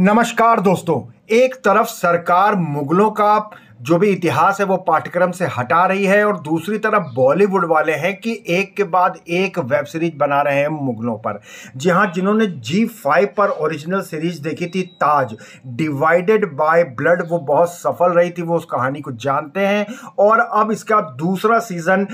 नमस्कार दोस्तों। एक तरफ सरकार मुगलों का जो भी इतिहास है वो पाठ्यक्रम से हटा रही है और दूसरी तरफ बॉलीवुड वाले हैं कि एक के बाद एक वेब सीरीज बना रहे हैं मुगलों पर। जी हाँ, जिन्होंने G5 पर ओरिजिनल सीरीज देखी थी ताज डिवाइडेड बाय ब्लड, वो बहुत सफल रही थी, वो उस कहानी को जानते हैं। और अब इसका दूसरा सीजन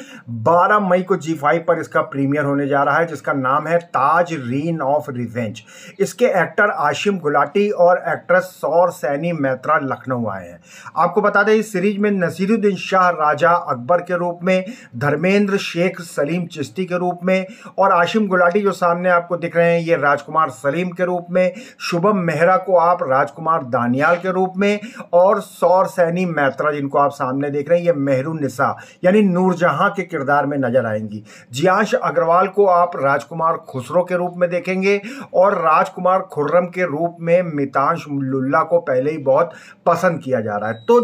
12 मई को G5 पर इसका प्रीमियर होने जा रहा है, जिसका नाम है ताज रीन ऑफ रिवेंज। इसके एक्टर आशिम गुलाटी और एक्ट्रेस सौर सैनी मैत्रा लखनऊ आए हैं। आपको बता दें, इस सीरीज में नसीरुद्दीन शाह राजा अकबर के रूप में, धर्मेंद्र शेख सलीम चिश्ती के रूप में, और आशिम गुलाटी जो सामने आपको दिख रहे हैं ये राजकुमार सलीम के रूप में, शुभम मेहरा को आप राजकुमार दानियाल के रूप में, और सौर सैनी मैत्रा जिनको आप सामने देख रहे हैं ये मेहरुन्निसा यानी नूरजहां के किरदार में नजर आएंगी। जियांश अग्रवाल को आप राजकुमार खुसरो के रूप में देखेंगे और राजकुमार खुर्रम के रूप में मितांश लुल्ला को पहले ही बहुत पसंद किया जा रहा है। तो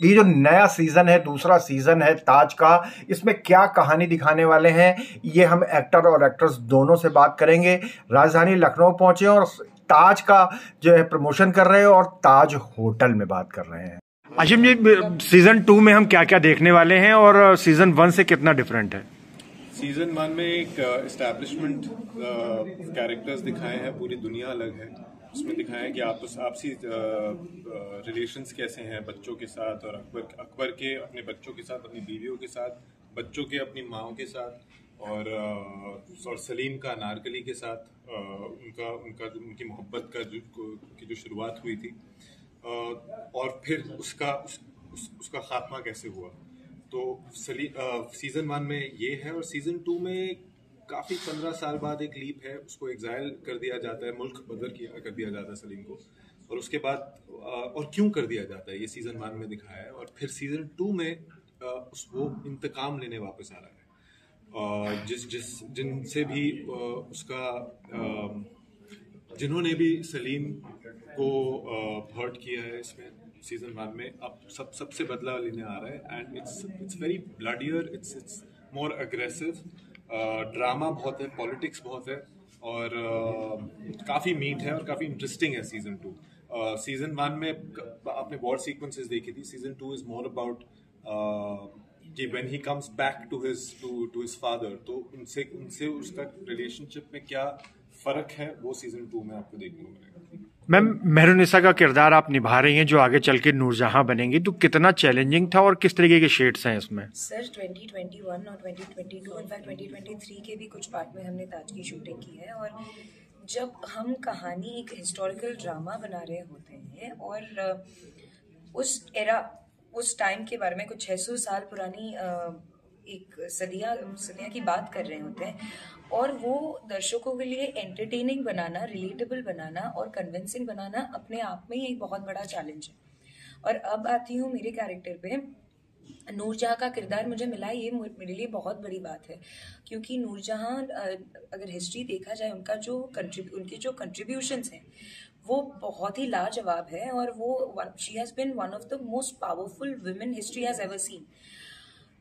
ये जो नया सीजन है, दूसरा सीजन है ताज का, इसमें क्या कहानी दिखाने वाले हैं ये हम एक्टर और एक्ट्रेस दोनों से बात करेंगे। राजधानी लखनऊ पहुंचे और ताज का जो है प्रमोशन कर रहे हैं और ताज होटल में बात कर रहे हैं। आशिम जी, सीजन 2 में हम क्या क्या देखने वाले हैं और सीजन 1 से कितना डिफरेंट है? सीजन 1 में एक एस्टैब्लिशमेंट कैरेक्टर्स दिखाए हैं, पूरी दुनिया अलग है। उसमें दिखाया है कि आपसी रिलेशंस कैसे हैं बच्चों के साथ, और अकबर के अपने बच्चों के साथ, अपनी बीवियों के साथ, बच्चों के अपनी माओं के साथ, और सलीम का अनारकली के साथ उनकी मोहब्बत की जो शुरुआत हुई थी, और फिर उसका खात्मा कैसे हुआ। तो सीजन 1 में ये है, और सीजन 2 में काफी 15 साल बाद एक लीप है, उसको एग्जाइल कर दिया जाता है, मुल्क बदर कर दिया जाता है सलीम को, और उसके बाद और क्यों कर दिया जाता है ये सीजन 1 में दिखाया है। और फिर सीजन 2 में वो इंतकाम लेने वापस आ रहा है, जिनसे भी जिन्होंने भी सलीम को हर्ट किया है इसमें सीजन 1 में, अब सबसे बदला लेने आ रहा है। And it's very bloodier, it's more aggressive, drama बहुत है, पॉलिटिक्स बहुत है, और काफ़ी मीट है और काफ़ी इंटरेस्टिंग है सीजन 2। सीजन 1 में आपने वॉर सीक्वेंसेस देखी थी, सीजन 2 इज मोर अबाउट कि when he comes back to his father, तो उनसे उसका रिलेशनशिप में क्या फर्क है वो सीजन 2 में आपको देखने को मिलेगा। मैम, मेहरुन्निसा का किरदार आप निभा रही हैं जो आगे चल के नूरजहां बनेंगी, तो कितना चैलेंजिंग था और किस तरीके के शेड्स हैं इसमें? सर 2021 और 2022 इनफैक्ट 2023 के भी कुछ पार्ट में हमने ताज की शूटिंग की है। और जब हम कहानी एक हिस्टोरिकल ड्रामा बना रहे होते हैं और उस टाइम के बारे में, कुछ 600 साल पुरानी एक सदियाँ की बात कर रहे होते हैं, और वो दर्शकों के लिए एंटरटेनिंग बनाना, रिलेटेबल बनाना और कन्विंसिंग बनाना अपने आप में एक बहुत बड़ा चैलेंज है। और अब आती हूँ मेरे कैरेक्टर पे। नूरजहां का किरदार मुझे मिला, ये मेरे लिए बहुत बड़ी बात है, क्योंकि नूरजहां, अगर हिस्ट्री देखा जाए, उनके जो कंट्रीब्यूशंस हैं वो बहुत ही लाजवाब है, और वो she has been one of the most powerful women history has ever seen.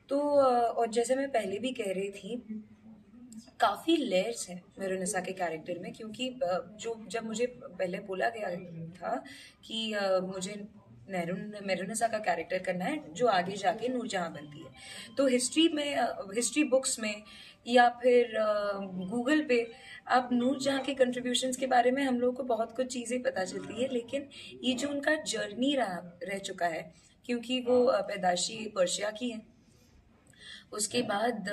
तो और जैसे मैं पहले भी कह रही थी, काफ़ी लेयर्स हैं मेहरुन्निसा के कैरेक्टर में, क्योंकि जब मुझे पहले बोला गया था कि मुझे मेहरुन्निसा का कैरेक्टर करना है जो आगे जाके नूरजहां बनती है, तो हिस्ट्री बुक्स में या फिर गूगल पे आप नूरजहां के कंट्रीब्यूशंस के बारे में हम लोगों को बहुत कुछ चीज़ें पता चलती है, लेकिन ये जो उनका जर्नी रह चुका है, क्योंकि वो पैदाशी पर्शिया की है, उसके बाद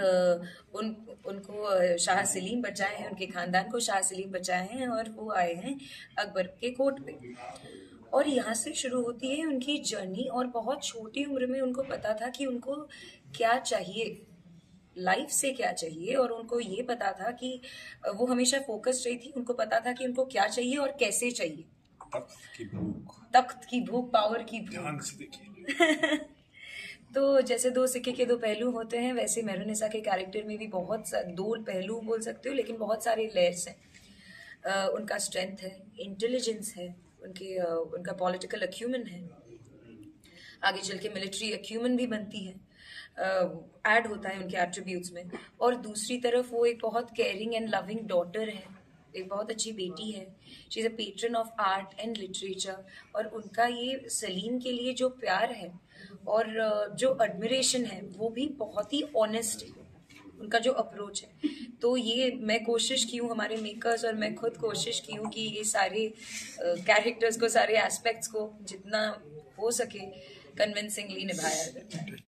उनको शाह सलीम बचाए हैं, उनके खानदान को शाह सलीम बचाए हैं, और वो आए हैं अकबर के कोर्ट पे, और यहाँ से शुरू होती है उनकी जर्नी। और बहुत छोटी उम्र में उनको पता था कि उनको क्या चाहिए, लाइफ से क्या चाहिए, और उनको ये पता था कि वो हमेशा फोकस्ड रही थी, उनको पता था कि उनको क्या चाहिए और कैसे चाहिए। तख्त की भूख, पावर की भूख। तो जैसे दो सिक्के के दो पहलू होते हैं, वैसे मेहरुन्निसा के कैरेक्टर में भी दो पहलू बोल सकते हो, लेकिन बहुत सारे लेयर्स हैं। उनका स्ट्रेंथ है, इंटेलिजेंस है, उनका पॉलिटिकल अक्यूमन है, आगे चल के मिलिट्री अक्यूमन भी बनती है, ऐड होता है उनके एट्रीब्यूट्स में। और दूसरी तरफ वो एक बहुत केयरिंग एंड लविंग डॉटर है, एक बहुत अच्छी बेटी है, she is a patron of art and literature, और उनका ये सलीम के लिए जो प्यार है और जो एडमिरेशन है वो भी बहुत ही ऑनेस्ट है, उनका जो अप्रोच है। तो ये मैं कोशिश की हूँ, हमारे मेकर्स और मैं खुद कोशिश की हूँ कि ये सारे कैरेक्टर्स को, सारे एस्पेक्ट्स को जितना हो सके कन्विंसिंगली निभाया जाए।